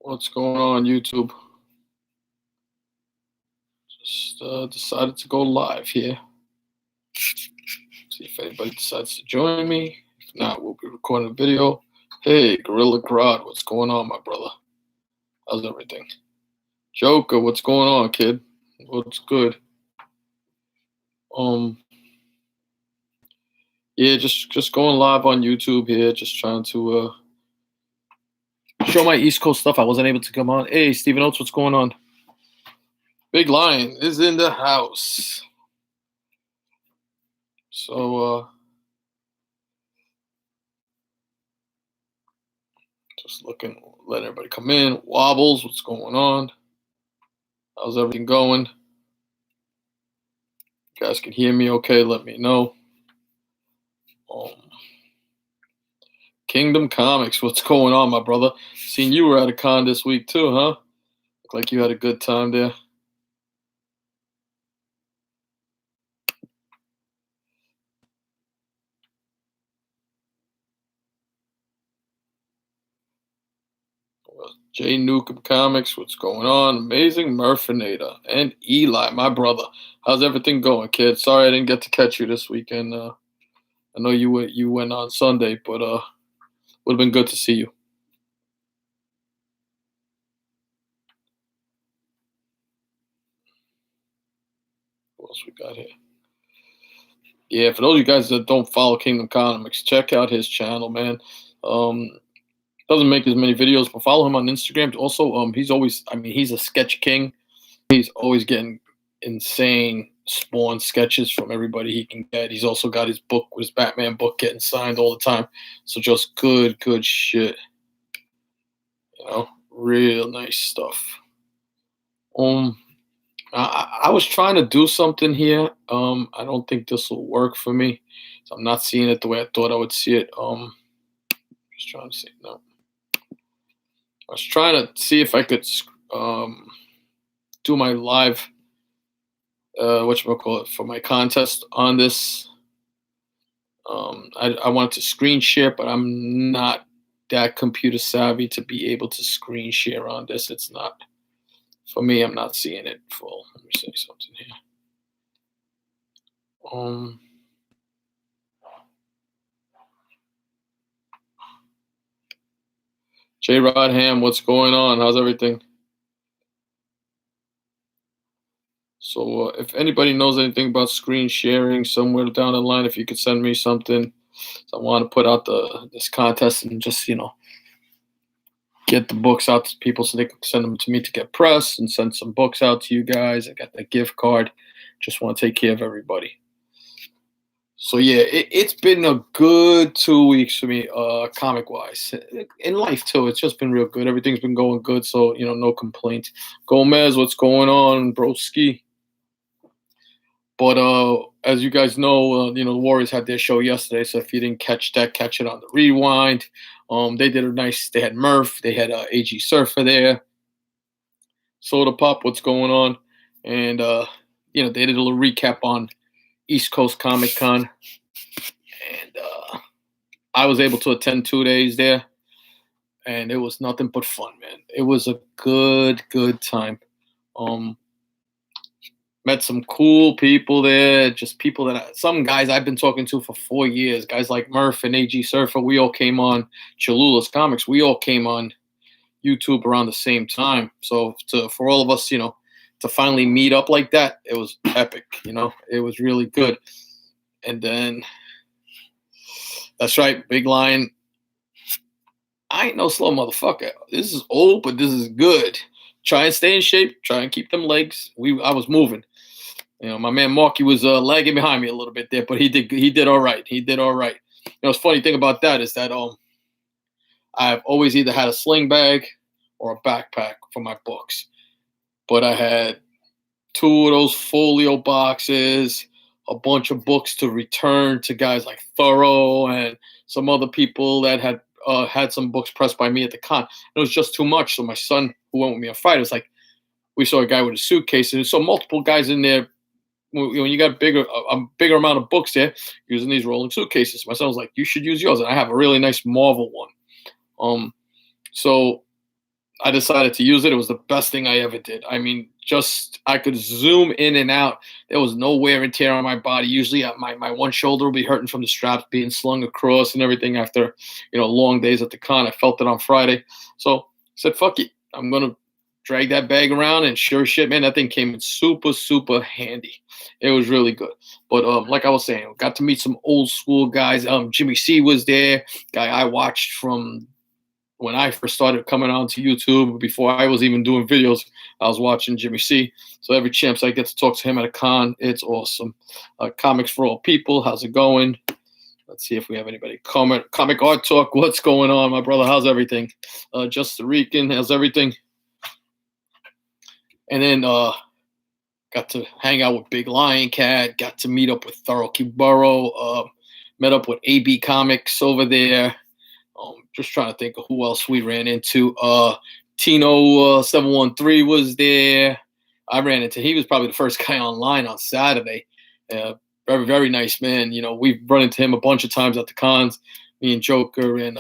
What's going on, YouTube? Just decided to go live here. See if anybody decides to join me. If not, we'll be recording a video. Hey, Gorilla Grodd, what's going on, my brother? How's everything? Joker, what's going on, kid? What's good? Yeah, just going live on YouTube here. Just trying to show my East Coast stuff. I wasn't able to come on. Hey, Steven Oates, what's going on? Big Lion is in the house. So, just looking, let everybody come in. Wobbles, what's going on? How's everything going? You guys can hear me okay? Let me know. Kingdom Comics, what's going on, my brother? Seen you were at a con this week too, huh? Look like you had a good time there. J Newcomb Comics, what's going on? Amazing Murfinator and Eli, my brother. How's everything going, kid? Sorry I didn't get to catch you this weekend. I know you went on Sunday, but would have been good to see you. What else we got here? Yeah, for those of you guys that don't follow Kingdom Comics, check out his channel, man. Doesn't make as many videos, but follow him on Instagram. Also, he's always, he's a sketch king. He's always getting insane Spawn sketches from everybody he can get. He's also got his book, his Batman book, getting signed all the time. So just good shit. You know, real nice stuff. I was trying to do something here. I don't think this will work for me. So I'm not seeing it the way I thought I would see it. Just trying to see. No. I was trying to see if I could do my live, whatchamacallit, for my contest on this. I wanted to screen share, but I'm not that computer savvy to be able to screen share on this. It's not, for me, I'm not seeing it full. Let me say something here. J Rodham, what's going on? How's everything? So if anybody knows anything about screen sharing somewhere down the line, if you could send me something. So I want to put out this contest and just, get the books out to people so they can send them to me to get pressed and send some books out to you guys. I got that gift card. Just want to take care of everybody. So yeah, it's been a good 2 weeks for me, comic-wise. In life too, it's just been real good. Everything's been going good, so no complaints. Gomez, what's going on, broski? But as you guys know, the Warriors had their show yesterday. So if you didn't catch that, catch it on the rewind. They did a nice. They had Murph. They had AG Surfer there. Soda Pop, what's going on? And they did a little recap on East Coast Comic Con, and I was able to attend 2 days there, and it was nothing but fun, man. It was a good time. Met some cool people there, just people that some guys I've been talking to for 4 years, guys like Murph and AG Surfer. We all came on Cholula's Comics. We all came on YouTube around the same time. So for all of us, to finally meet up like that, it was epic. It was really good. And then, that's right, Big Lion. I ain't no slow motherfucker. This is old, but this is good. Try and stay in shape. Try and keep them legs. I was moving. My man Marky was lagging behind me a little bit there, but he did all right. He did all right. The funny thing about that is that I've always either had a sling bag or a backpack for my books. But I had 2 of those folio boxes, a bunch of books to return to guys like Thorough and some other people that had some books pressed by me at the con. It was just too much. So my son, who went with me on Friday, was like, we saw a guy with a suitcase, and so multiple guys in there. When you got a bigger amount of books there, using these rolling suitcases. My son was like, you should use yours. And I have a really nice Marvel one. So I decided to use it. It was the best thing I ever did. I mean, just I could zoom in and out. There was no wear and tear on my body. Usually, my one shoulder would be hurting from the straps being slung across and everything after long days at the con. I felt it on Friday, so I said, "Fuck it, I'm gonna drag that bag around." And sure as shit, man, that thing came in super super handy. It was really good. But like I was saying, got to meet some old school guys. Jimmy C was there, guy I watched from when I first started coming onto YouTube, before I was even doing videos, I was watching Jimmy C. So every chance I get to talk to him at a con, it's awesome. Comics for All People, how's it going? Let's see if we have anybody. Comic Art Talk, what's going on, my brother? How's everything? Just the Rican, how's everything? And then got to hang out with Big Lion Cat, got to meet up with Thorough Burrow, met up with AB Comics over there. Just trying to think of who else we ran into. Tino 713 was there. I ran into. He was probably the first guy online on Saturday. Very very nice man. We've run into him a bunch of times at the cons. Me and Joker and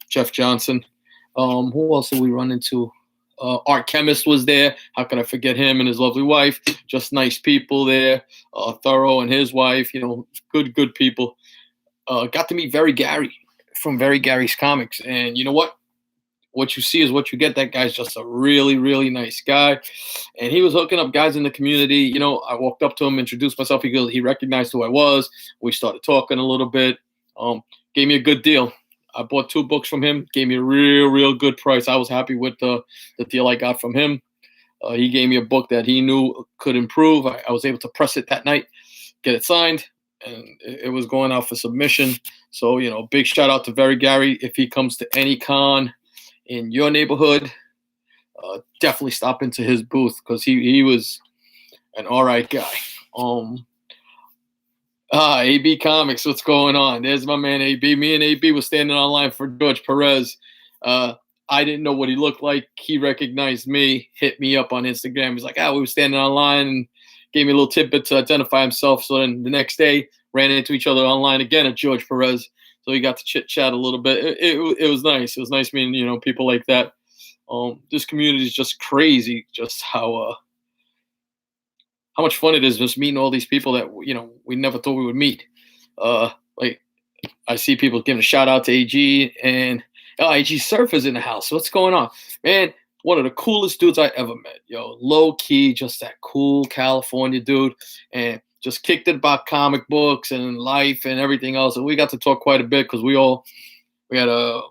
Jeff Johnson. Who else did we run into? Art Chemist was there. How can I forget him and his lovely wife? Just nice people there. Thorough and his wife. Good people. Got to meet Very Gary from Very Gary's Comics. And you know what? What you see is what you get. That guy's just a really, really nice guy. And he was hooking up guys in the community. I walked up to him, introduced myself. He recognized who I was. We started talking a little bit. Gave me a good deal. I bought 2 books from him. Gave me a real, real good price. I was happy with the deal I got from him. He gave me a book that he knew could improve. I was able to press it that night, get it signed, and it was going out for submission. So, big shout out to Very Gary. If he comes to any con in your neighborhood, definitely stop into his booth, because he was an all right guy. AB Comics, what's going on? There's my man AB. Me and AB was standing online for George Perez. I didn't know what he looked like. He recognized me, hit me up on Instagram. He's like, we were standing online, and gave me a little tidbit to identify himself. So then the next day, ran into each other online again at George Perez. So we got to chit chat a little bit. It was nice. It was nice meeting people like that. This community is just crazy. Just how much fun it is just meeting all these people that we never thought we would meet. Like I see people giving a shout out to AG, and AG Surfer's in the house. What's going on, man? One of the coolest dudes I ever met. Low key, just that cool California dude, and just kicked it about comic books and life and everything else. And we got to talk quite a bit, because we had a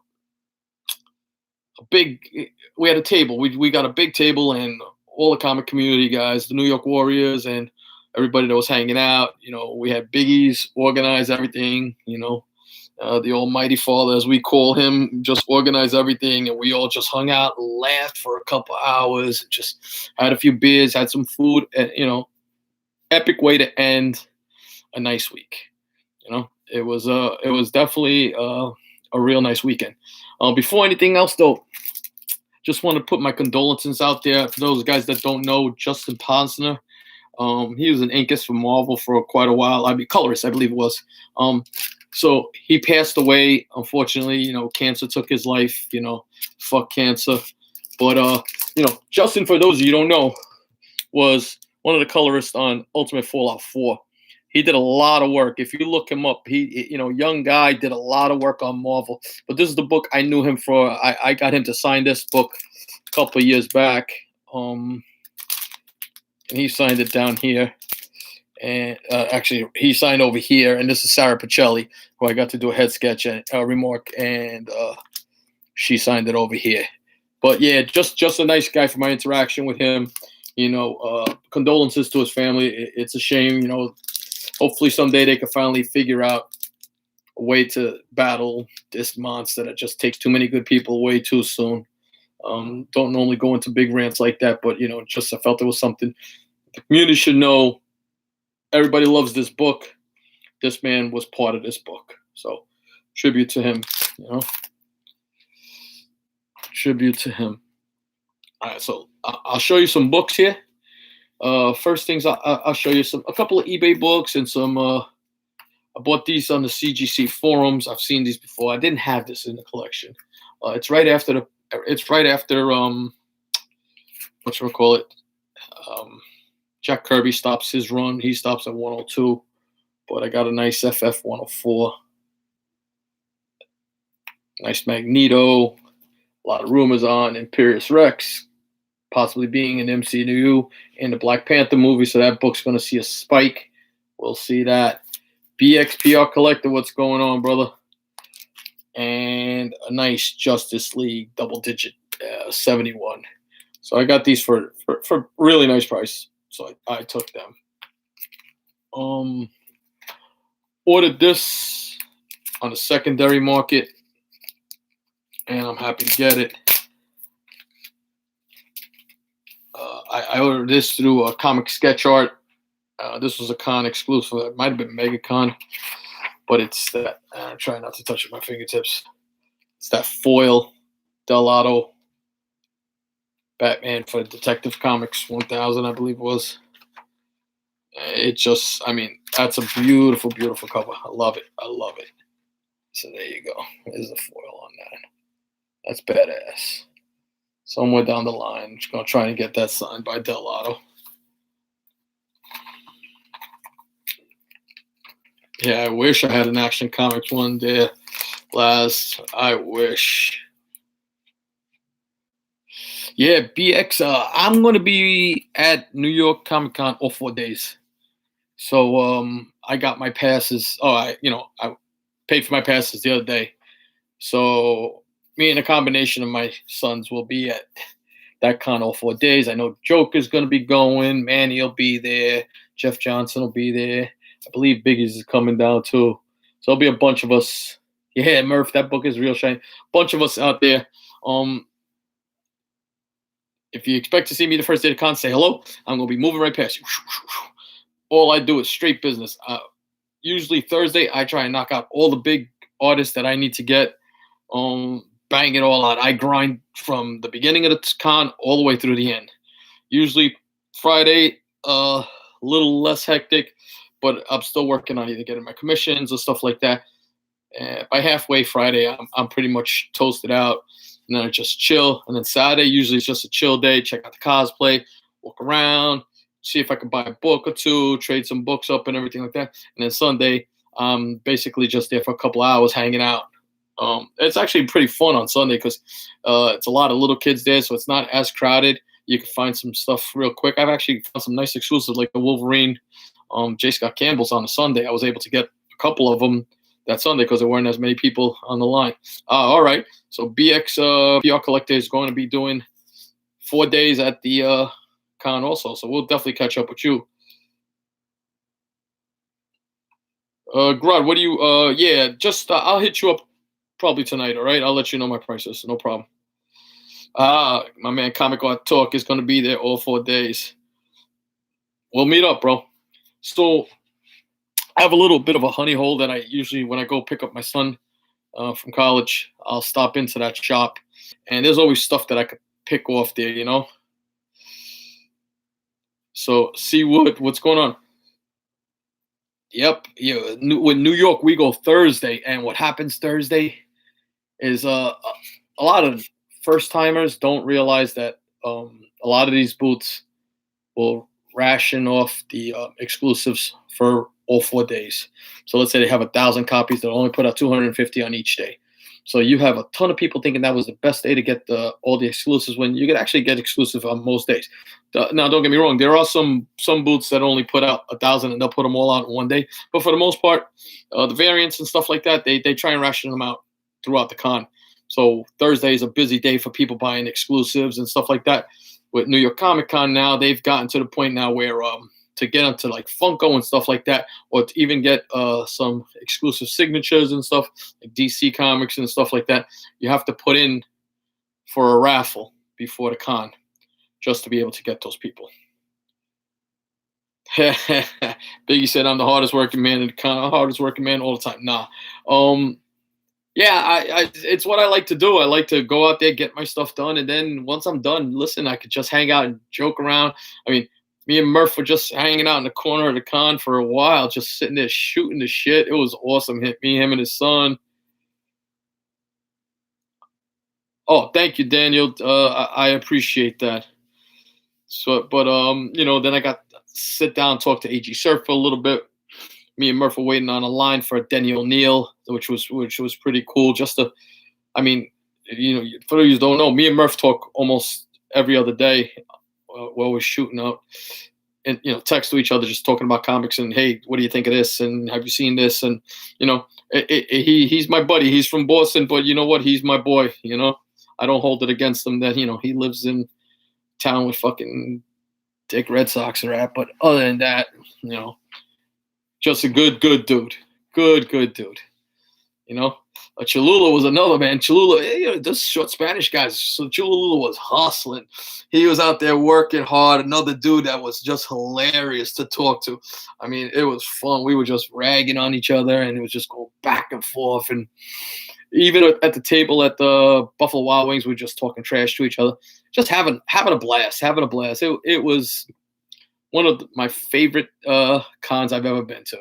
table. We got a big table, and all the comic community guys, the New York Warriors, and everybody that was hanging out. We had Biggie's organize everything. The Almighty Father, as we call him, just organized everything, and we all just hung out, laughed for a couple hours, just had a few beers, had some food, and epic way to end a nice week. It was definitely a real nice weekend. Before anything else, though, just want to put my condolences out there for those guys that don't know Justin Ponsner. He was an inkist for Marvel for quite a while. Colorist, I believe it was. So he passed away, unfortunately. Cancer took his life. Fuck cancer. But Justin, for those of you who don't know, was one of the colorists on Ultimate Fallout 4. He did a lot of work. If you look him up, he young guy, did a lot of work on Marvel. But this is the book I knew him for. I got him to sign this book a couple of years back. And he signed it down here. And actually, he signed over here. And this is Sarah Pacelli, who I got to do a head sketch and remark. And she signed it over here. But yeah, just a nice guy for my interaction with him. Condolences to his family. It's a shame. Hopefully someday they can finally figure out a way to battle this monster that just takes too many good people way too soon. Don't normally go into big rants like that, but just I felt there was something the community should know. Everybody loves this book. This man was part of this book, so tribute to him. Tribute to him. All right, so I'll show you some books here. First things, I'll show you a couple of eBay books and some. I bought these on the CGC forums. I've seen these before. I didn't have this in the collection. It's right after the It's right after call it? Jack Kirby stops his run. He stops at 102, but I got a nice FF 104, nice Magneto. A lot of rumors on Imperious Rex possibly being an MCU in the Black Panther movie, so that book's going to see a spike. We'll see that. BXPR Collector, what's going on, brother? And a nice Justice League double-digit 71. So I got these for really nice price, so I took them. Ordered this on the secondary market, and I'm happy to get it. I ordered this through a Comic Sketch Art. This was a con exclusive. It might have been MegaCon, but it's that. I'm trying not to touch it with my fingertips. It's that foil Delato Batman for Detective Comics 1000, I believe it was. It just, I mean, that's a beautiful, beautiful cover. I love it. I love it. So there you go. There's the foil on that. That's badass. Somewhere down the line, I'm just going to try and get that signed by Delato. Yeah, I wish I had an Action Comics one there last. I wish. Yeah, BX. I'm going to be at New York Comic Con all 4 days. So I got my passes. Oh, I paid for my passes the other day. So me and a combination of my sons will be at that con all 4 days. I know Joker's going to be going. Manny will be there. Jeff Johnson will be there. I believe Biggie's is coming down too. So there'll be a bunch of us. Yeah, Murph, that book is real shiny. Bunch of us out there. If you expect to see me the first day of the con, say hello. I'm going to be moving right past you. All I do is straight business. Usually Thursday, I try and knock out all the big artists that I need to get. Bang it all out. I grind from the beginning of the con all the way through the end. Usually Friday, a little less hectic, but I'm still working on either getting my commissions or stuff like that. By halfway Friday, I'm pretty much toasted out, and then I just chill. And then Saturday, usually it's just a chill day. Check out the cosplay, walk around, see if I can buy a book or two, trade some books up and everything like that. And then Sunday, I'm basically just there for a couple hours hanging out. It's actually pretty fun on Sunday because it's a lot of little kids there, so it's not as crowded. You can find some stuff real quick. I've actually found some nice exclusives like the Wolverine, J. Scott Campbell's on a Sunday. I was able to get a couple of them that Sunday because there weren't as many people on the line. All right, so BX PR Collector is going to be doing 4 days at the con also, so we'll definitely catch up with you. Grud, what do you? Yeah, just I'll hit you up probably tonight. All right, I'll let you know my prices. No problem. My man Comic Art Talk is going to be there all 4 days. We'll meet up, bro. So I have a little bit of a honey hole that I usually, when I go pick up my son from college, I'll stop into that shop, and there's always stuff that I could pick off there, you know. So see what's going on. Yep, yeah. With New York, we go Thursday, and what happens Thursday is a lot of first timers don't realize that a lot of these booths will ration off the exclusives for all 4 days. So let's say they have 1,000 copies, they'll only put out 250 on each day. So you have a ton of people thinking that was the best day to get all the exclusives when you could actually get exclusive on most days. Now, don't get me wrong. There are some booths that only put out 1,000 and they'll put them all out in one day. But for the most part, the variants and stuff like that, they try and ration them out throughout the con. So Thursday is a busy day for people buying exclusives and stuff like that. With New York Comic Con now, they've gotten to the point now where to get into like Funko and stuff like that, or to even get some exclusive signatures and stuff like DC Comics and stuff like that, you have to put in for a raffle before the con just to be able to get those people. Biggie said, I'm the hardest working man in the con, hardest working man all the time. Nah. Yeah, it's what I like to do. I like to go out there, get my stuff done, and then once I'm done, listen, I could just hang out and joke around. I mean, me and Murph were just hanging out in the corner of the con for a while, just sitting there shooting the shit. It was awesome. Me, him, and his son. Oh, thank you, Daniel. I appreciate that. So, but then I got to sit down, talk to AG Surf for a little bit. Me and Murph were waiting on a line for Denny O'Neil, which was pretty cool. Just to, I mean, for those who don't know, me and Murph talk almost every other day while we're shooting out, and text to each other, just talking about comics and hey, what do you think of this? And have you seen this? And he's my buddy. He's from Boston, but you know what? He's my boy. I don't hold it against him that he lives in town with fucking Dick Red Sox or that. But other than that, just a good dude. Good dude. Cholula was another man. Cholula, this short Spanish guys. So Cholula was hustling. He was out there working hard. Another dude that was just hilarious to talk to. I mean, it was fun. We were just ragging on each other, and it was just going back and forth. And even at the table at the Buffalo Wild Wings, we were just talking trash to each other, just having a blast. It was one of my favorite cons I've ever been to.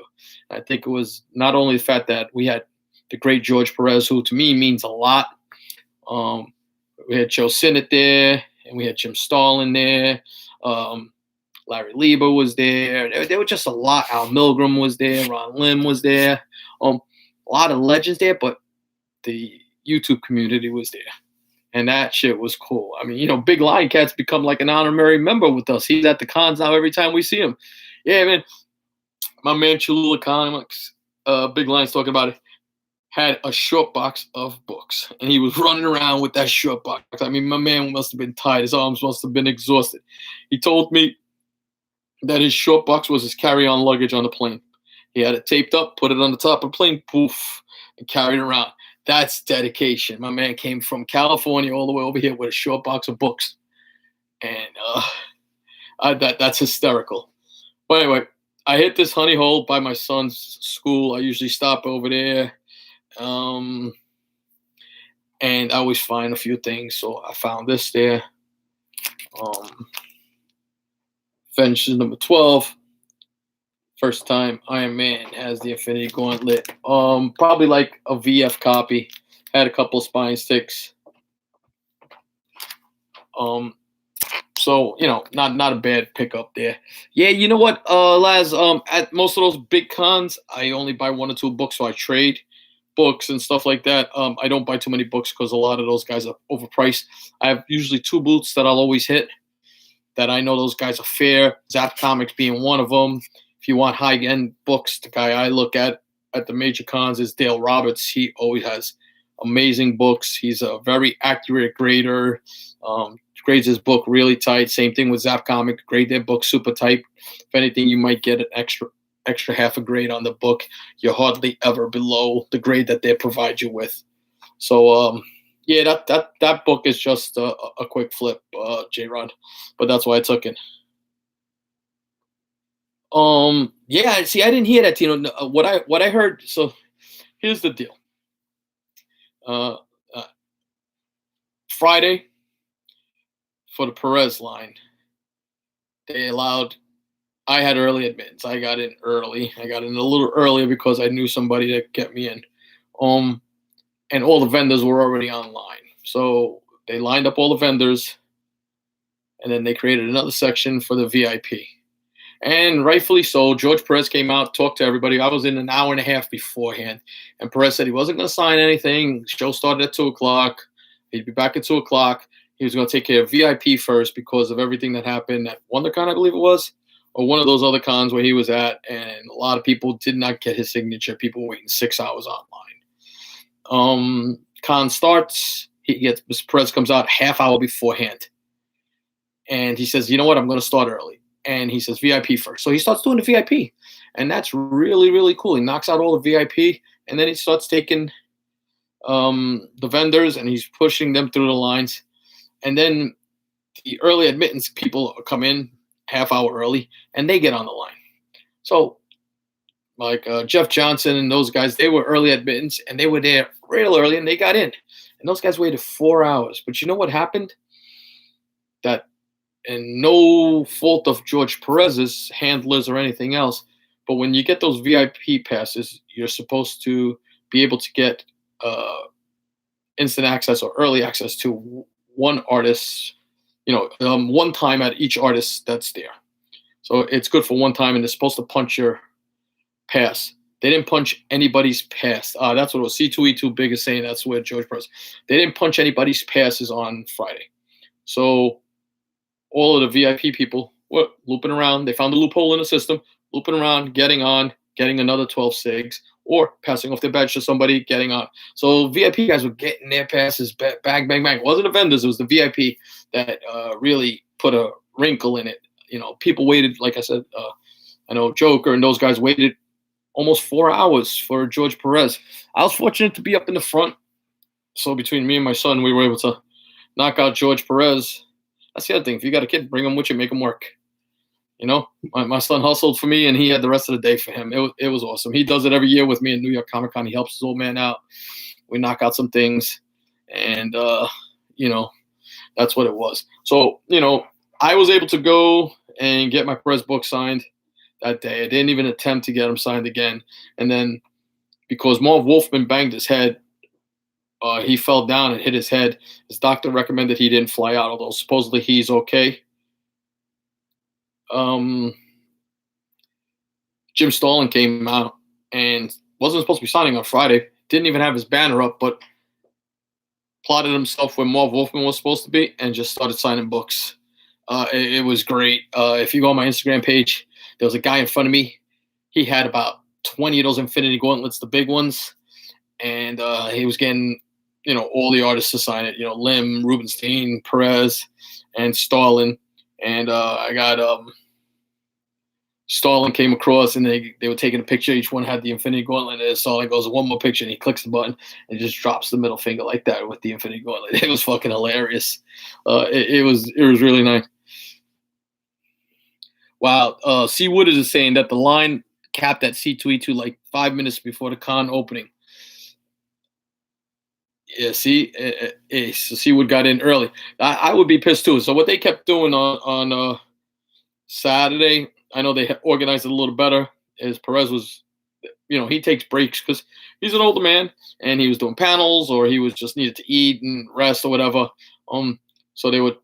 I think it was not only the fact that we had the great George Perez, who to me means a lot. We had Joe Sinnott there, and we had Jim Starlin there. Larry Lieber was there. There were just a lot. Al Milgram was there. Ron Lim was there. A lot of legends there, but the YouTube community was there. And that shit was cool. I mean, Big Lion Cat's become like an honorary member with us. He's at the cons now every time we see him. Yeah, man. My man Cholula Comics, Big Lion's talking about it, had a short box of books. And he was running around with that short box. I mean, my man must have been tired. His arms must have been exhausted. He told me that his short box was his carry-on luggage on the plane. He had it taped up, put it on the top of the plane, poof, and carried it around. That's dedication. My man came from California all the way over here with a short box of books. And that's hysterical. But anyway, I hit this honey hole by my son's school. I usually stop over there. And I always find a few things. So I found this there. Fences number 12. First time Iron Man has the Infinity Gauntlet. Probably like a VF copy. Had a couple spine sticks. So, not a bad pickup there. Yeah, you know what, Laz? At most of those big cons, I only buy 1 or 2 books, so I trade books and stuff like that. I don't buy too many books because a lot of those guys are overpriced. I have usually 2 booths that I'll always hit that I know those guys are fair. Zap Comics being one of them. If you want high-end books, the guy I look at the major cons is Dale Roberts. He always has amazing books. He's a very accurate grader. Grades his book really tight. Same thing with Zap Comic. Grade their book super tight. If anything, you might get an extra half a grade on the book. You're hardly ever below the grade that they provide you with. So, yeah, that book is just a quick flip, J-Rod. But that's why I took it. Yeah, see, I didn't hear that, what I heard. So here's the deal. Friday for the Perez line, they allowed, I had early admittance. I got in early. I got in a little earlier because I knew somebody to get me in. And all the vendors were already online. So they lined up all the vendors, and then they created another section for the VIP. And rightfully so, George Perez came out, talked to everybody. I was in an hour and a half beforehand. And Perez said he wasn't going to sign anything. The show started at 2 o'clock. He'd be back at 2 o'clock. He was going to take care of VIP first because of everything that happened at WonderCon, I believe it was, or one of those other cons where he was at. And a lot of people did not get his signature. People waiting 6 hours online. Con starts. Mr. Perez comes out half hour beforehand. And he says, you know what, I'm going to start early. And he says VIP first. So he starts doing the VIP. And that's really, really cool. He knocks out all the VIP. And then he starts taking the vendors and he's pushing them through the lines. And then the early admittance people come in half hour early and they get on the line. So like Jeff Johnson and those guys, they were early admittance and they were there real early and they got in. And those guys waited 4 hours. But you know what happened? That, and no fault of George Perez's handlers or anything else, but when you get those VIP passes, you're supposed to be able to get instant access or early access to one artist, one time at each artist that's there. So it's good for one time, and it's supposed to punch your pass. They didn't punch anybody's pass. That's what it was. C2E2 Big is saying that's where George Perez. They didn't punch anybody's passes on Friday. So all of the VIP people were looping around. They found a loophole in the system, looping around, getting on, getting another 12 SIGs, or passing off their badge to somebody, getting on. So VIP guys were getting their passes, bang, bang, bang. It wasn't the vendors. It was the VIP that really put a wrinkle in it. People waited, like I said, I know Joker and those guys waited almost 4 hours for George Perez. I was fortunate to be up in the front. So between me and my son, we were able to knock out George Perez. That's the other thing. If you got a kid, bring him with you, make him work. My son hustled for me, and he had the rest of the day for him. It was awesome. He does it every year with me in New York Comic Con. He helps his old man out. We knock out some things, and that's what it was. So I was able to go and get my Perez book signed that day. I didn't even attempt to get him signed again. And then because Marv Wolfman banged his head, he fell down and hit his head. His doctor recommended he didn't fly out, although supposedly he's okay. Jim Stalin came out and wasn't supposed to be signing on Friday. Didn't even have his banner up, but plotted himself where Marv Wolfman was supposed to be and just started signing books. It was great. If you go on my Instagram page, there was a guy in front of me. He had about 20 of those Infinity Gauntlets, the big ones, and he was getting, all the artists to sign it. Lim, Rubenstein, Perez, and Stalin. And I got Stalin came across, and they were taking a picture. Each one had the Infinity Gauntlet, and Stalin goes, one more picture, and he clicks the button and just drops the middle finger like that with the Infinity Gauntlet. It was fucking hilarious. It was really nice. Wow. C. Woodard is saying that the line capped at C2E2 like 5 minutes before the con opening. Yeah, see, so C. Wood got in early. I would be pissed too. So what they kept doing on Saturday, I know they organized it a little better, is Perez was, he takes breaks because he's an older man, and he was doing panels, or he was just needed to eat and rest or whatever. So they would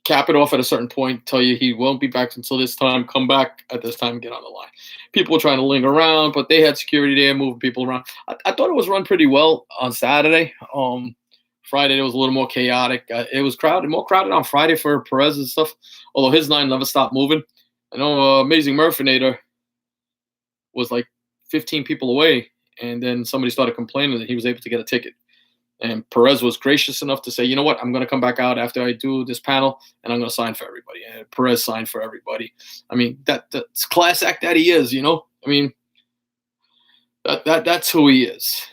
cap it off at a certain point, tell you he won't be back until this time, come back at this time, get on the line. People were trying to linger around, but they had security there, moving people around. I thought it was run pretty well on Saturday. Friday, it was a little more chaotic. It was more crowded on Friday for Perez and stuff, although his line never stopped moving. I know Amazing Murphinator was like 15 people away, and then somebody started complaining that he was able to get a ticket. And Perez was gracious enough to say, you know what, I'm going to come back out after I do this panel, and I'm going to sign for everybody. And Perez signed for everybody. I mean, that's class act that he is, I mean, that's who he is.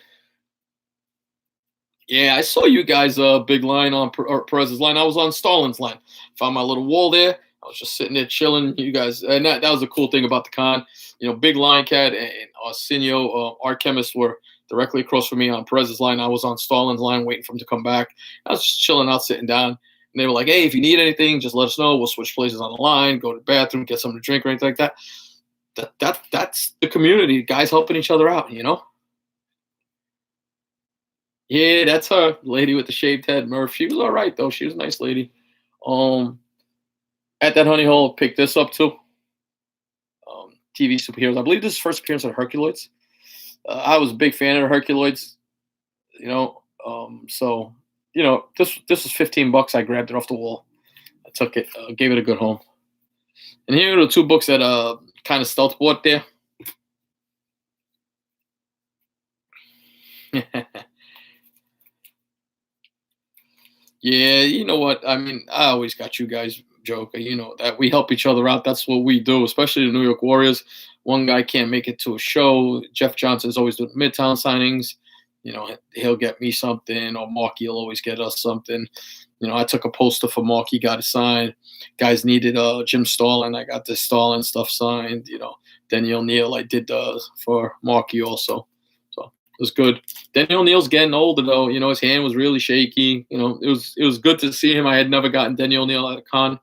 Yeah, I saw you guys big line on Perez's line. I was on Stalin's line. Found my little wall there. I was just sitting there chilling. You guys, and that was a cool thing about the con. Big Line Cat and Arsenio, Art Chemist, were directly across from me on Perez's line. I was on Stalin's line waiting for him to come back. I was just chilling out, sitting down. And they were like, hey, if you need anything, just let us know. We'll switch places on the line, go to the bathroom, get something to drink or anything like that. That's the community. Guys helping each other out, Yeah, that's her, lady with the shaved head, Murph. She was all right, though. She was a nice lady. At that honey hole, picked this up, too. TV superheroes. I believe this is first appearance of Herculoids. I was a big fan of Herculoids, so, this was $15. I grabbed it off the wall. I took it, gave it a good home. And here are the two books that kind of stealth bought there. Yeah, you know what? I mean, I always got you guys, Joker. You know that we help each other out. That's what we do, especially the New York Warriors. One guy can't make it to a show. Jeff Johnson's always doing Midtown signings. He'll get me something, or Marky will always get us something. I took a poster for Marky, got it signed. Guys needed Jim Stalin. I got the Stalin stuff signed. Danielle Neal, I did for Marky also. It was good. Daniel Neal's getting older, though. His hand was really shaky. It was good to see him. I had never gotten Daniel Neal at a con.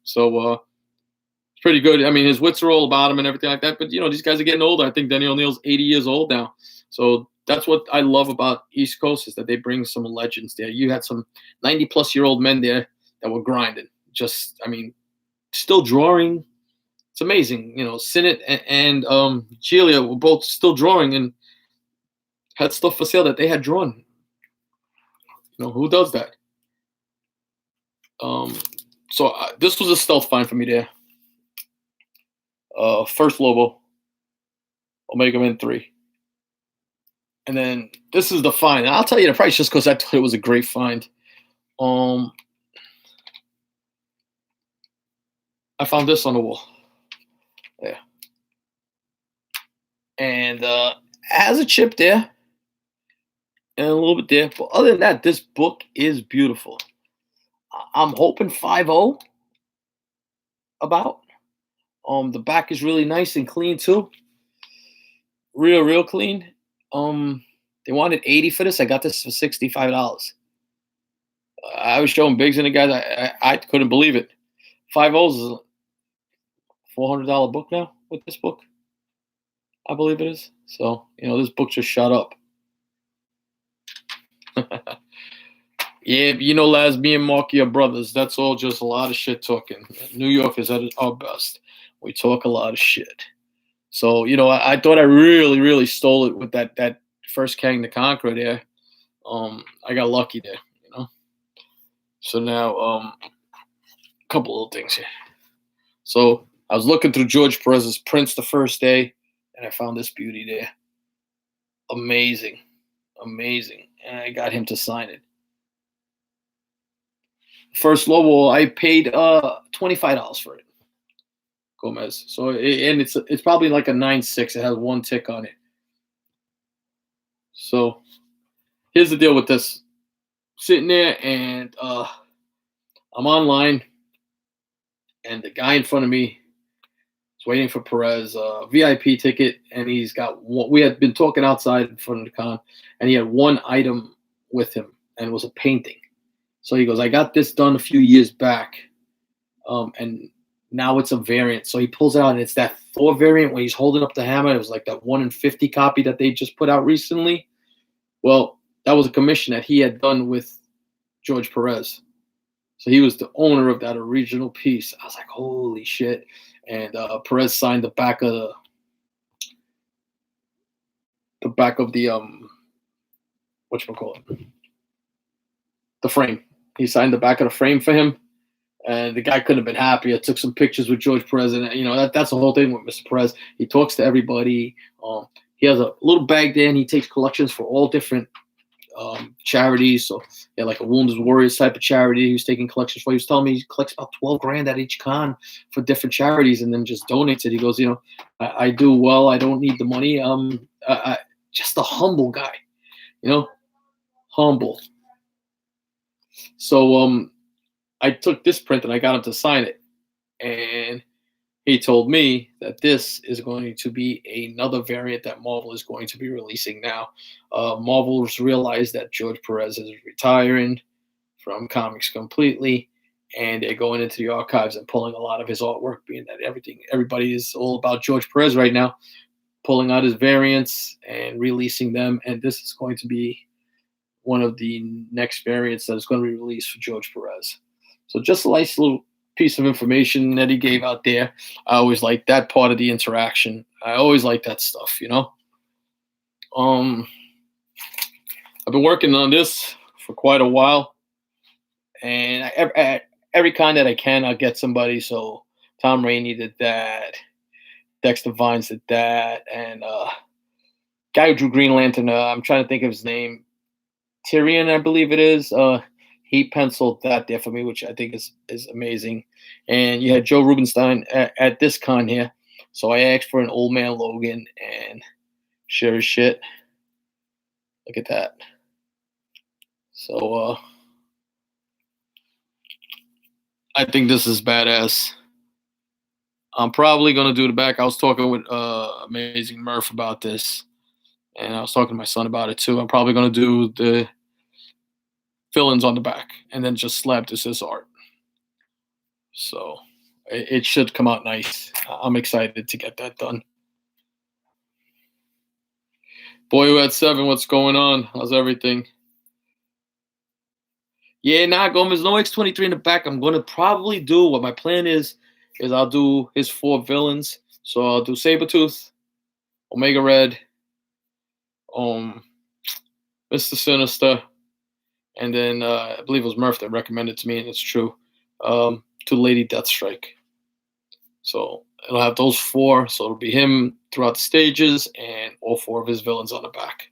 So it's pretty good. I mean, his wits are all about him and everything like that. But, these guys are getting older. I think Daniel Neal's 80 years old now. So that's what I love about East Coast is that they bring some legends there. You had some 90-plus-year-old men there that were grinding. Just, I mean, still drawing. It's amazing. Sinnott and Gilia were both still drawing and had stuff for sale that they had drawn. Who does that? So this was a stealth find for me there. First Lobo, Omega Man 3. And then this is the find. And I'll tell you the price just because I thought it was a great find. I found this on the wall. Yeah. And it has a chip there. And a little bit there. But other than that, this book is beautiful. I'm hoping 5.0 about. The back is really nice and clean too. Real clean. They wanted $80 for this. I got this for $65. I was showing Biggs and the guys. I couldn't believe it. 5.0 is a $400 book now with this book. I believe it is. So, this book just shut up. Yeah, Laz, me and Marky are brothers. That's all just a lot of shit talking. New York is at our best. We talk a lot of shit. So, I thought I really stole it with that first Kang the Conqueror there. I got lucky there, So now, a couple little things here. So I was looking through George Perez's prints the first day, and I found this beauty there. Amazing. And I got him to sign it. First Lobo, I paid $25 for it. Gomez. So it's probably like a 9.6. It has one tick on it. So here's the deal with this. Sitting there and I'm online, and the guy in front of me is waiting for Perez, VIP ticket, and he's got one. We had been talking outside in front of the con, and he had one item with him, and it was a painting. So he goes, I got this done a few years back, and now it's a variant. So he pulls it out, and it's that Thor variant when he's holding up the hammer. It was like that 1 in 50 copy that they just put out recently. Well, that was a commission that he had done with George Perez. So he was the owner of that original piece. I was like, holy shit. And Perez signed the back of the whatchamacallit? The frame. He signed the back of the frame for him. And the guy couldn't have been happier. Took some pictures with George Perez, and that's the whole thing with Mr. Perez. He talks to everybody. He has a little bag there, and he takes collections for all different charities. So yeah, like a Wounded Warriors type of charity. He was taking collections for. He was telling me he collects about $12,000 at each con for different charities, and then just donates it. He goes, I do well. I don't need the money. Just a humble guy, humble. So I took this print and I got him to sign it. And he told me that this is going to be another variant that Marvel is going to be releasing now. Marvel's realized that George Perez is retiring from comics completely, and they're going into the archives and pulling a lot of his artwork, being that everybody is all about George Perez right now, pulling out his variants and releasing them. And this is going to be one of the next variants that is going to be released for George Perez. So just a nice little piece of information that he gave out there. I always like that part of the interaction. I always like that stuff, I've been working on this for quite a while, and every con that I can, I'll get somebody. So Tom Rainey did that, Dexter Vines did that, and guy who drew Green Lantern, I'm trying to think of his name, Tyrion, I believe it is. He penciled that there for me, which I think is amazing. And you had Joe Rubenstein at this con here. So I asked for an Old Man Logan, and sure as shit, look at that. So I think this is badass. I'm probably going to do the back. I was talking with Amazing Murph about this, and I was talking to my son about it too. I'm probably going to do the fill-ins on the back and then just slap this as art. So it should come out nice. I'm excited to get that done. Boy, at 7, what's going on? How's everything? Yeah, nah, Gomez, no X-23 in the back. I'm gonna probably do what my plan is I'll do his 4 villains. So I'll do Sabretooth, Omega Red, um, Mr. Sinister, and then I believe it was Murph that recommended to me, and it's true. To Lady Deathstrike. So it'll have those 4. So it'll be him throughout the stages, and all 4 of his villains on the back.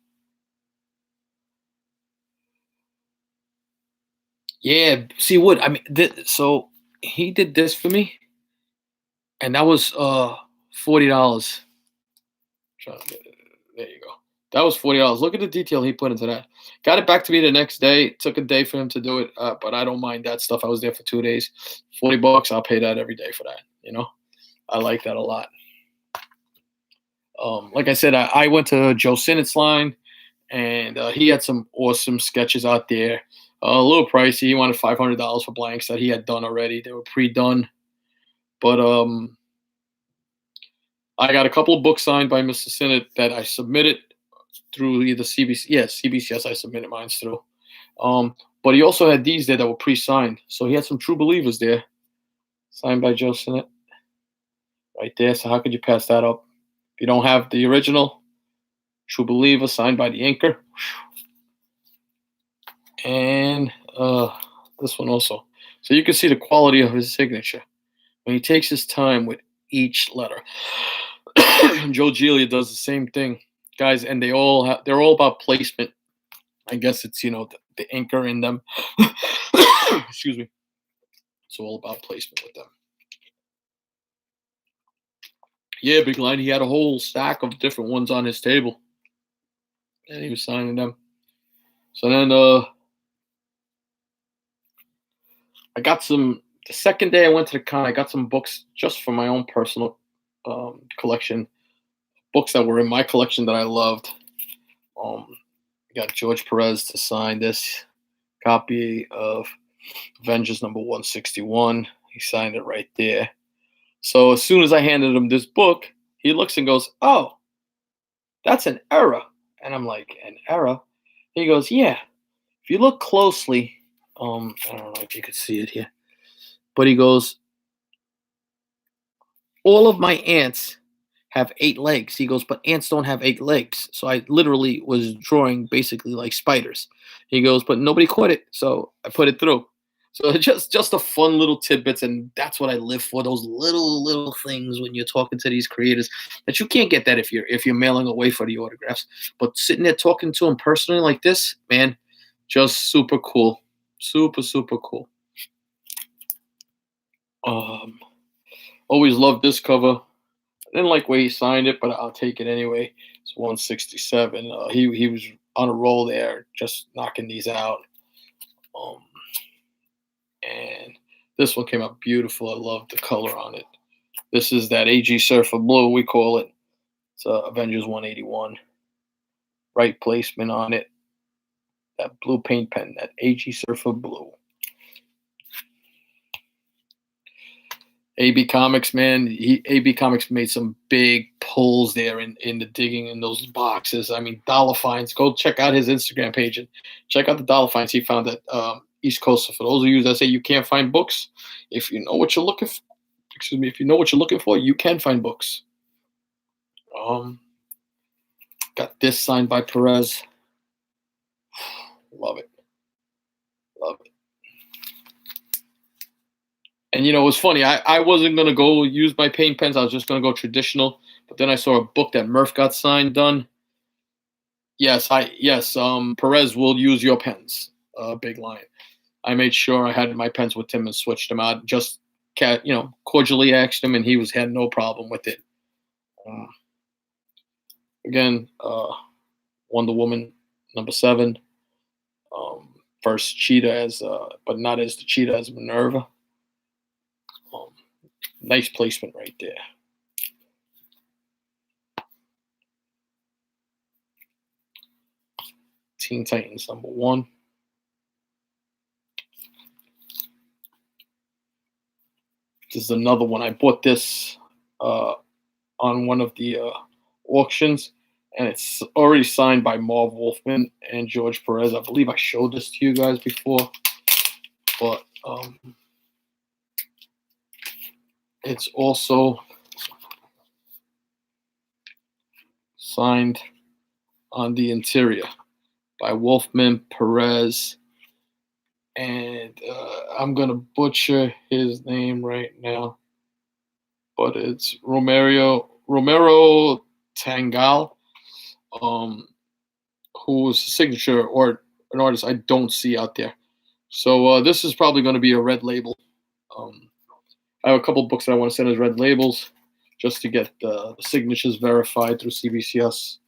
Yeah, see what I mean. So he did this for me, and that was $40. There you go. That was $40. Look at the detail he put into that. Got it back to me the next day. Took a day for him to do it, but I don't mind that stuff. I was there for 2 days. $40. I'll pay that every day for that. I like that a lot. Like I said, I went to Joe Sinnott's line, and he had some awesome sketches out there. A little pricey. He wanted $500 for blanks that he had done already. They were pre-done, but I got a couple of books signed by Mr. Sinnott that I submitted through either CBC. Yes, CBCS. I submitted mine through. But he also had these there that were pre-signed. So he had some True Believers there, signed by Joe Sinnott, right there. So how could you pass that up? If you don't have the original True Believer signed by the inker, and this one also. So you can see the quality of his signature when he takes his time with each letter. Joe Gilia does the same thing, guys, and they're all about placement. I guess it's the anchor in them. Excuse me. It's all about placement with them. Yeah, Big Line. He had a whole stack of different ones on his table, and he was signing them. So then, I got some. The second day I went to the con, I got some books just for my own personal collection. Books that were in my collection that I loved. I got George Perez to sign this copy of Avengers number 161. He signed it right there. So as soon as I handed him this book, he looks and goes, "Oh, that's an error." And I'm like, "An error?" He goes, "Yeah. If you look closely, I don't know if you could see it here, but he goes, all of my ants have 8 legs." He goes, "But ants don't have 8 legs." So I literally was drawing basically like spiders. He goes, "But nobody caught it, so I put it through." So just a fun little tidbits, and that's what I live for. Those little things when you're talking to these creators that you can't get that if you're mailing away for the autographs. But sitting there talking to them personally like this, man, just super cool, super cool. Always loved this cover. I didn't like where he signed it, but I'll take it anyway. It's 167. He was on a roll there, just knocking these out. And this one came out beautiful. I love the color on it. This is that AG Surfer Blue, we call it. It's Avengers 181. Right placement on it. That blue paint pen, that AG Surfer Blue. AB Comics, man. AB Comics made some big pulls there in the digging in those boxes. I mean, dollar fines. Go check out his Instagram page and check out the dollar fines he found at East Coast. So for those of you that say you can't find books, if you know what you're looking for, if you know what you're looking for, you can find books. Got this signed by Perez. Love it. Love it. And it was funny. I wasn't gonna go use my paint pens. I was just gonna go traditional. But then I saw a book that Murph got signed done. Yes, Perez will use your pens. Big line. I made sure I had my pens with him and switched them out. Just cordially asked him, and he had no problem with it. Again, Wonder Woman number 7. First Cheetah but not as the Cheetah as Minerva. Nice placement right there. Teen Titans number 1. This is another one. I bought this on one of the auctions. and it's already signed by Marv Wolfman and George Perez. I believe I showed this to you guys before, but it's also signed on the interior by Wolfman, Perez, and I'm gonna butcher his name right now, but it's Romero Tangal, who's a signature or an artist I don't see out there. So this is probably going to be a red label. I have a couple books that I want to send as red labels just to get the signatures verified through CBCS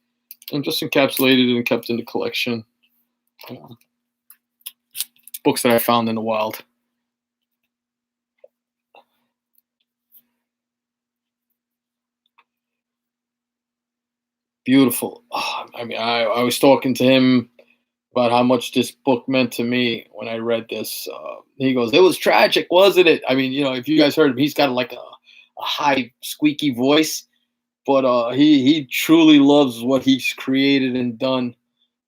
and just encapsulated and kept in the collection. Books that I found in the wild. Beautiful. Oh, I mean, I was talking to him about how much this book meant to me when I read this. He goes, "It was tragic, wasn't it?" I mean, if you guys heard him, he's got like a high, squeaky voice, but he truly loves what he's created and done.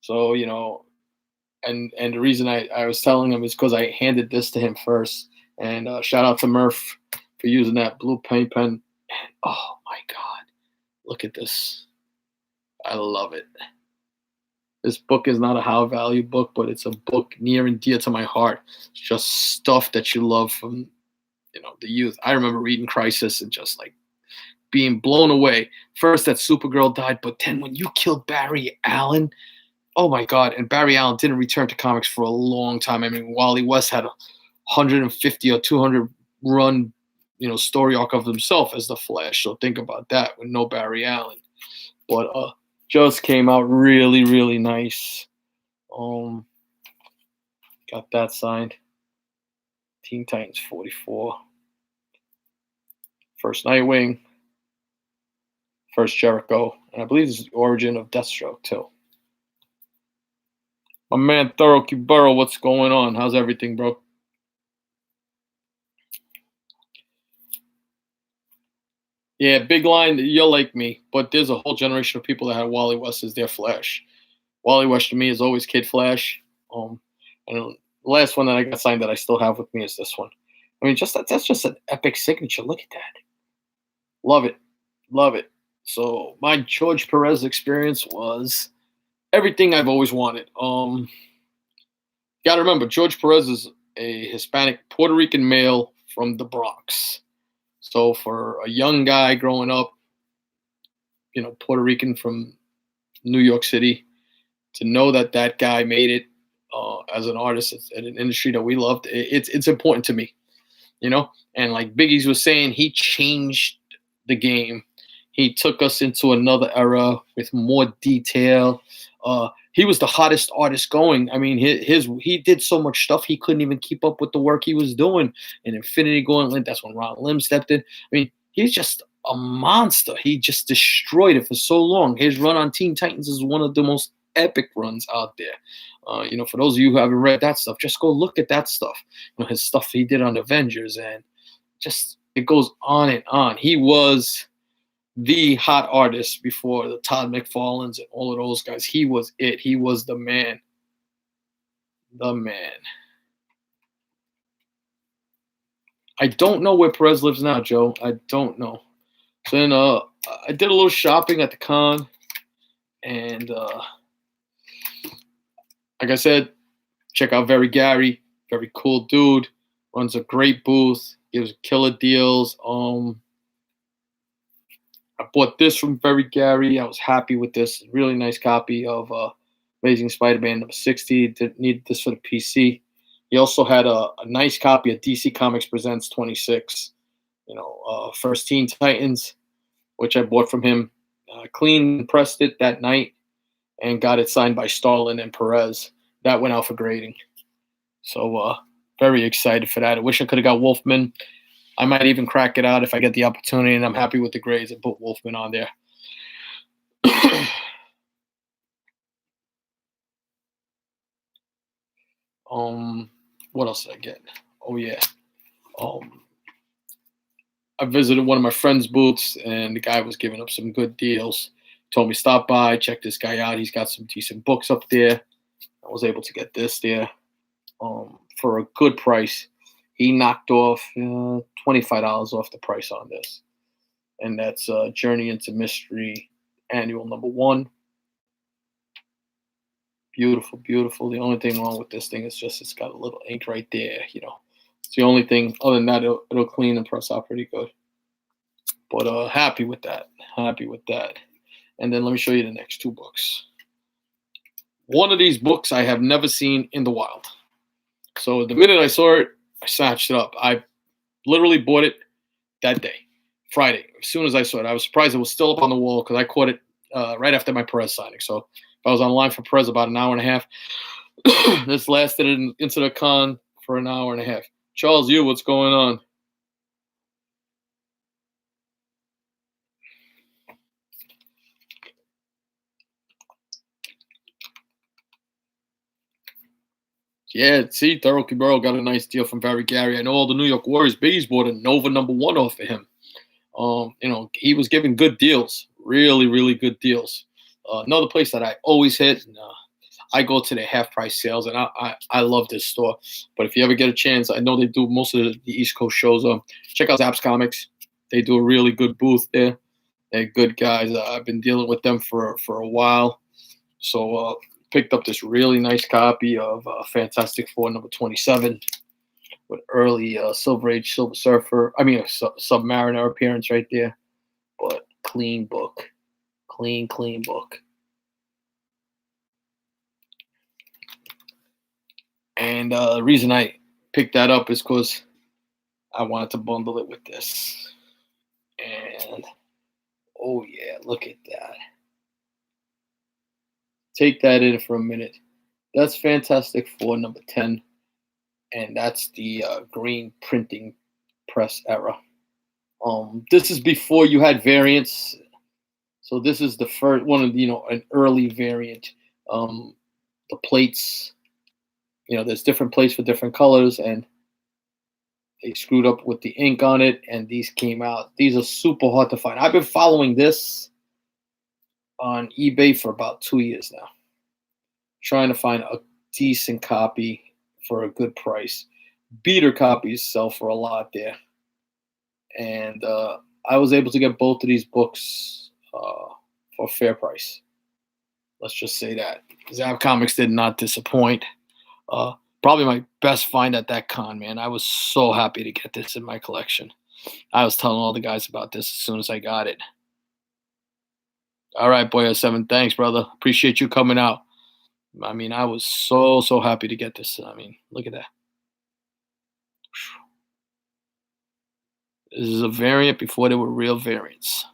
So and the reason I was telling him is because I handed this to him first. And shout out to Murph for using that blue paint pen. And, oh my God, look at this! I love it. This book is not a high value book, but it's a book near and dear to my heart. It's just stuff that you love from the youth. I remember reading Crisis and just like being blown away. First that Supergirl died, but then when you killed Barry Allen, oh my God! And Barry Allen didn't return to comics for a long time. I mean, Wally West had a 150 or 200 run, story arc of himself as the Flash. So think about that with no Barry Allen. But just came out really, really nice. Got that signed. Teen Titans 44. First Nightwing. First Jericho. And I believe this is the origin of Deathstroke too. My man Thorough Burrow, what's going on? How's everything, bro? Yeah, big line. You're like me, but there's a whole generation of people that had Wally West as their Flash. Wally West to me is always Kid Flash. And the last one that I got signed that I still have with me is this one. I mean, that's just an epic signature. Look at that. Love it, love it. So my George Perez experience was everything I've always wanted. Got to remember, George Perez is a Hispanic Puerto Rican male from the Bronx. So for a young guy growing up, Puerto Rican from New York City, to know that guy made it as an artist in an industry that we loved, it's important to me, And like Biggie's was saying, he changed the game. He took us into another era with more detail. He was the hottest artist going. I mean, he did so much stuff he couldn't even keep up with the work he was doing. In Infinity Gauntlet, that's when Ron Lim stepped in. I mean, he's just a monster. He just destroyed it for so long. His run on Teen Titans is one of the most epic runs out there. For those of you who haven't read that stuff, just go look at that stuff. His stuff he did on Avengers, and just it goes on and on. He was the hot artist before the Todd McFarlanes and all of those guys. He was it. He was the man. The man. I don't know where Perez lives now, Joe. I don't know. So then I did a little shopping at the con, and like I said, check out Very Gary. Very cool dude. Runs a great booth. Gives killer deals. I bought this from Very Gary. I was happy with this. Really nice copy of Amazing Spider-Man number 60. Needed this for the PC. He also had a nice copy of DC Comics Presents 26. First Teen Titans, which I bought from him. Clean pressed it that night and got it signed by Starlin and Perez. That went out for grading. So very excited for that. I wish I could have got Wolfman. I might even crack it out if I get the opportunity, and I'm happy with the grades and put Wolfman on there. What else did I get? Oh yeah. I visited one of my friends' booths, and the guy was giving up some good deals. Told me stop by, check this guy out. He's got some decent books up there. I was able to get this there for a good price. He knocked off $25 off the price on this, and that's Journey into Mystery Annual #1. Beautiful, beautiful. The only thing wrong with this thing is just it's got a little ink right there. It's the only thing. Other than that, it'll clean and press out pretty good. But happy with that. Happy with that. And then let me show you the next 2 books. One of these books I have never seen in the wild. So the minute I saw it, I snatched it up. I literally bought it that day, Friday. As soon as I saw it, I was surprised it was still up on the wall because I caught it right after my Perez signing. So if I was online for Perez about an hour and a half, this lasted into the con for an hour and a half. Charles, what's going on? Yeah, see, Thurl Burrow got a nice deal from Barry Gary. I know all the New York Warriors biggies bought a Nova #1 off of him. He was giving good deals, really, really good deals. Another place that I always hit, and, I go to their half-price sales, and I love this store. But if you ever get a chance, I know they do most of the East Coast shows. Check out Zaps Comics. They do a really good booth there. They're good guys. I've been dealing with them for a while. So picked up this really nice copy of Fantastic Four #27 with early Silver Age Silver Surfer. I mean, Submariner appearance right there. But clean book. Clean book. And the reason I picked that up is because I wanted to bundle it with this. And, oh yeah, look at that. Take that in for a minute. That's Fantastic Four #10. And that's the green printing press era. This is before you had variants. So this is the first one of an early variant. The plates, there's different plates for different colors, and they screwed up with the ink on it, and these came out. These are super hard to find. I've been following this on eBay for about 2 years now, trying to find a decent copy for a good price. Beater copies sell for a lot there, and I was able to get both of these books for a fair price. Let's just say that. Zap Comics did not disappoint. Probably my best find at that con, man. I was so happy to get this in my collection. I was telling all the guys about this as soon as I got it. All right, Boy 07, thanks, brother. Appreciate you coming out. I mean, I was so happy to get this. I mean, look at that. This is a variant before there were real variants.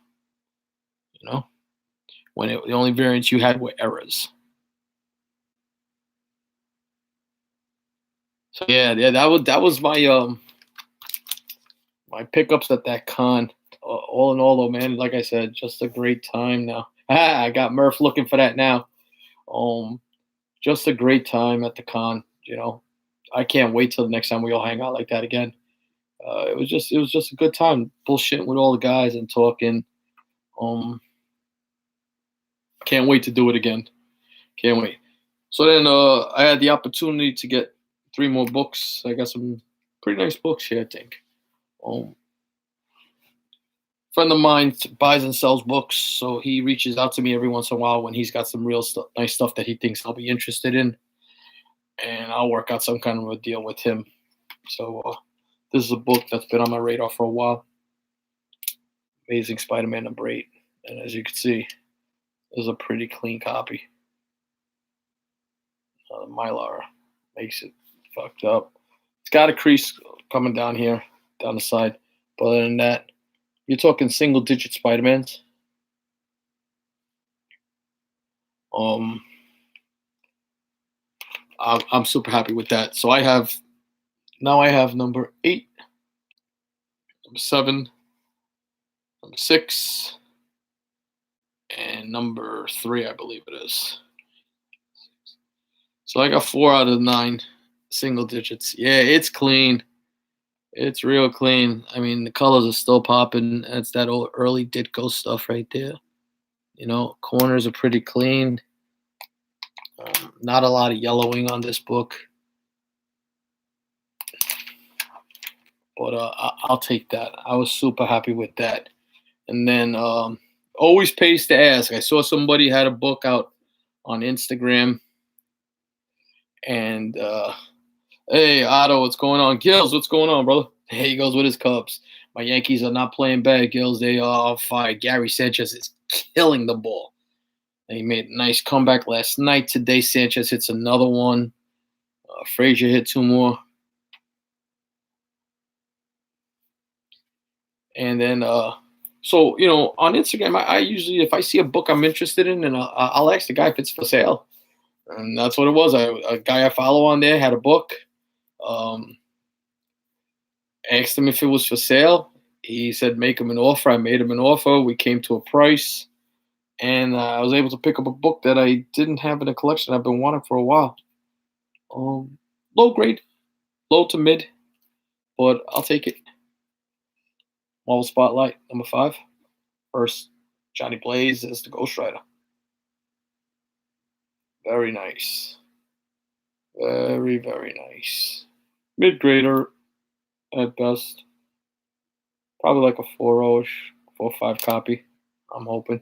When the only variants you had were errors. So yeah, that was my my pickups at that con. All in all, though, man, like I said, just a great time now. I got Murph looking for that now. Just a great time at the con. I can't wait till the next time we all hang out like that again. It was just a good time bullshitting with all the guys and talking. Can't wait to do it again. Can't wait. So then I had the opportunity to get 3 more books. I got some pretty nice books here, I think. Friend of mine buys and sells books, so he reaches out to me every once in a while when he's got some real nice stuff that he thinks I'll be interested in, and I'll work out some kind of a deal with him. So this is a book that's been on my radar for a while. Amazing Spider-Man #8, and as you can see, this is a pretty clean copy. Mylar makes it fucked up. It's got a crease coming down here, down the side, but other than that, you're talking single-digit Spider-Mans. I'm super happy with that. So I have number 8, number 7, number 6, and number 3, I believe it is. So I got 4 out of 9 single digits. Yeah, it's clean. It's real clean. I mean, the colors are still popping. That's that old early Ditko stuff right there. Corners are pretty clean. Not a lot of yellowing on this book, but I'll take that. I was super happy with that. And then always pays to ask. I saw somebody had a book out on Instagram, and hey, Otto, what's going on? Gills, what's going on, brother? Hey, he goes with his Cubs. My Yankees are not playing bad, Gills. They are on fire. Gary Sanchez is killing the ball. And he made a nice comeback last night. Today, Sanchez hits another one. Frazier hit two more. And then, so, on Instagram, I usually, if I see a book I'm interested in, and I'll ask the guy if it's for sale. And that's what it was. A guy I follow on there had a book. Asked him if it was for sale. He said, make him an offer. I made him an offer. We came to a price. And I was able to pick up a book that I didn't have in the collection I've been wanting for a while. Low grade, low to mid, but I'll take it. Marvel Spotlight, number 5. First, Johnny Blaze as the Ghost Rider. Very nice. Very, very nice. Mid-grader at best. Probably like a 4-ish, 4-5 copy, I'm hoping.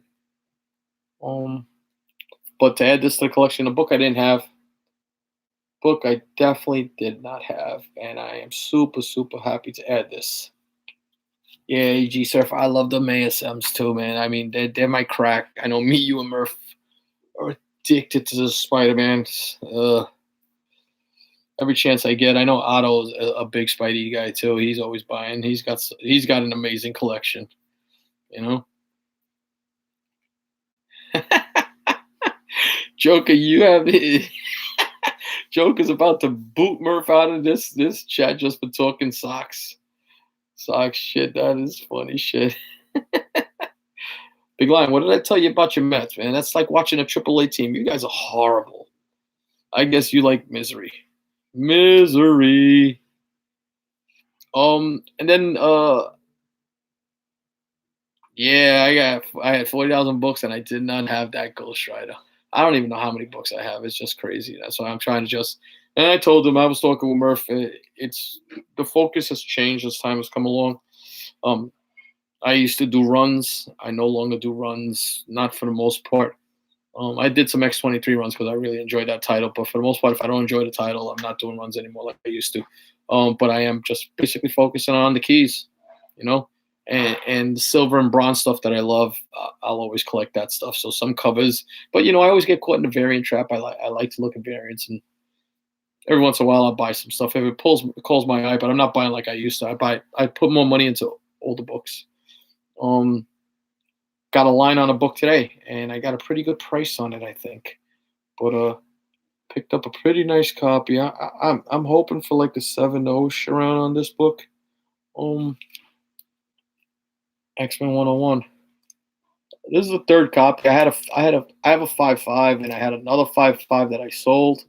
But to add this to the collection, a book I didn't have, book I definitely did not have, and I am super, super happy to add this. Yeah, AG Surf, I love them ASMs too, man. I mean, they're my crack. I know me, you, and Murph are addicted to the Spider-Man. Every chance I get, I know Otto's a big Spidey guy too. He's always buying. He's got an amazing collection, you know. Joker, you have Joker's about to boot Murph out of this chat just for talking socks. Socks shit, that is funny shit. Big Lion, what did I tell you about your Mets, man? That's like watching a AAA team. You guys are horrible. I guess you like misery. Misery. And then yeah, I had 40,000 books and I did not have that Ghost Rider. I don't even know how many books I have. It's just crazy. That's why I'm trying to and I told him, I was talking with Murph, it's the focus has changed as time has come along. I used to do runs. I no longer do runs, not for the most part. I did some X23 runs because I really enjoyed that title, but for the most part, if I don't enjoy the title, I'm not doing runs anymore like I used to. But I am just basically focusing on the keys, and the silver and bronze stuff that I love. I'll always collect that stuff. So some covers, but I always get caught in the variant trap. I like to look at variants, and every once in a while I'll buy some stuff if it calls my eye. But I'm not buying like I used to. I put more money into older books. Got a line on a book today, and I got a pretty good price on it, I think. But picked up a pretty nice copy. I'm hoping for like a 7-ish around on this book. X-Men 101. This is the third copy. I have a 5.5, and I had another 5.5 that I sold.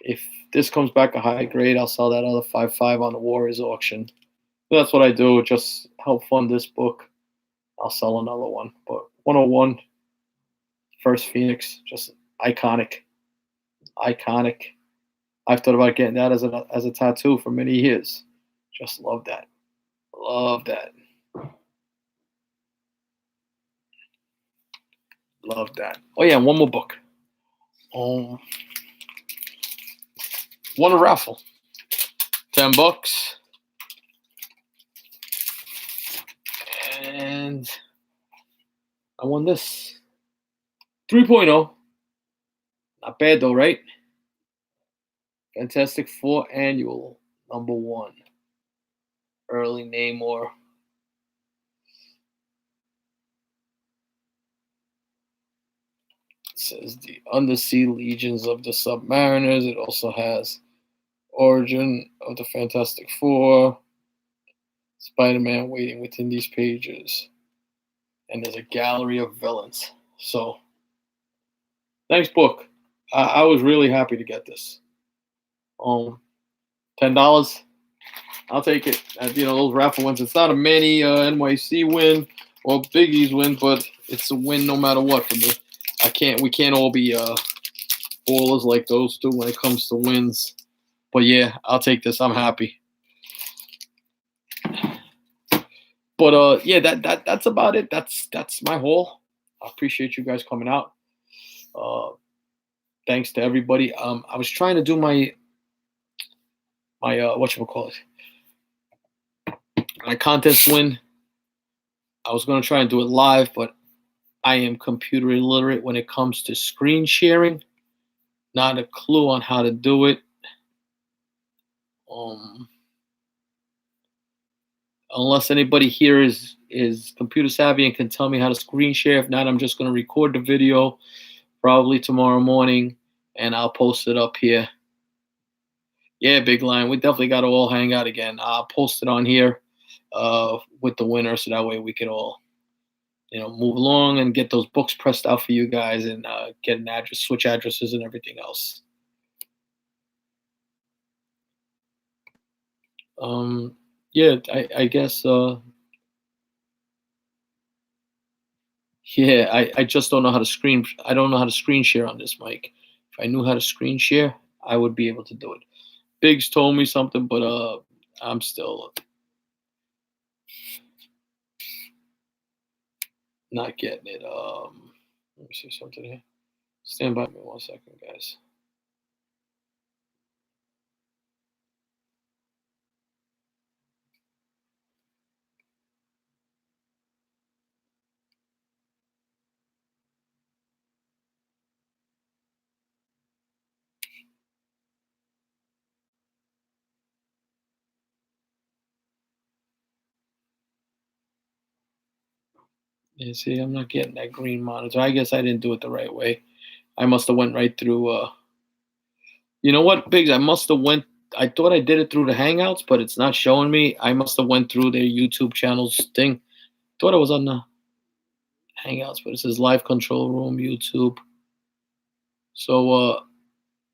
If this comes back a high grade, I'll sell that other 5.5 on the Warriors auction. That's what I do. Just help fund this book. I'll sell another one. But 101, First Phoenix, just iconic. Iconic. I've thought about getting that as a tattoo for many years. Just love that. Love that. Love that. Oh yeah, one more book. Won a raffle. $10. And I won this. 3.0. Not bad though, right? Fantastic Four Annual, number 1. Early Namor. It says the Undersea Legions of the Submariners. It also has Origin of the Fantastic Four. Spider-Man waiting within these pages. And there's a gallery of villains. So, nice book. I was really happy to get this. $10. I'll take it. Those raffle wins. It's not a many NYC win, Well, Biggie's win, but it's a win no matter what for me. We can't all be ballers like those two when it comes to wins. But yeah, I'll take this. I'm happy. But yeah, that's about it. That's my haul. I appreciate you guys coming out. Uh, thanks to everybody. I was trying to do my what you call it, my contest win. I was gonna try and do it live, but I am computer illiterate when it comes to screen sharing. Not a clue on how to do it. Um, unless anybody here is computer savvy and can tell me how to screen share. If not, I'm just gonna record the video probably tomorrow morning and I'll post it up here. Yeah, Big Line. We definitely got to all hang out again. I'll post it on here with the winner, so that way we could all, move along and get those books pressed out for you guys and get an address, switch addresses, and everything else. Yeah, I guess. Yeah, I just don't know how to screen. I don't know how to screen share on this mic. If I knew how to screen share, I would be able to do it. Biggs told me something, but I'm still not getting it. Let me see something here. Stand by me 1 second, guys. Yeah, see, I'm not getting that green monitor. I guess I didn't do it the right way. I must have went right through. You know what, Biggs? I must have went. I thought I did it through the Hangouts, but it's not showing me. I must have went through their YouTube channel's thing. Thought I was on the Hangouts, but it says Live Control Room YouTube. So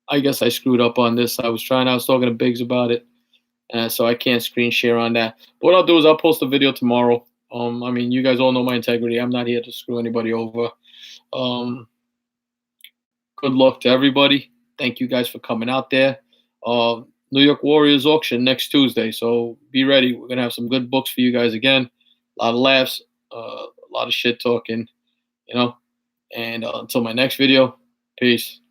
I guess I screwed up on this. I was talking to Biggs about it, so I can't screen share on that. But what I'll do is I'll post a video tomorrow. I mean, you guys all know my integrity. I'm not here to screw anybody over. Good luck to everybody. Thank you guys for coming out there. New York Warriors auction next Tuesday, so be ready. We're gonna have some good books for you guys again. A lot of laughs, a lot of shit talking, And until my next video, peace.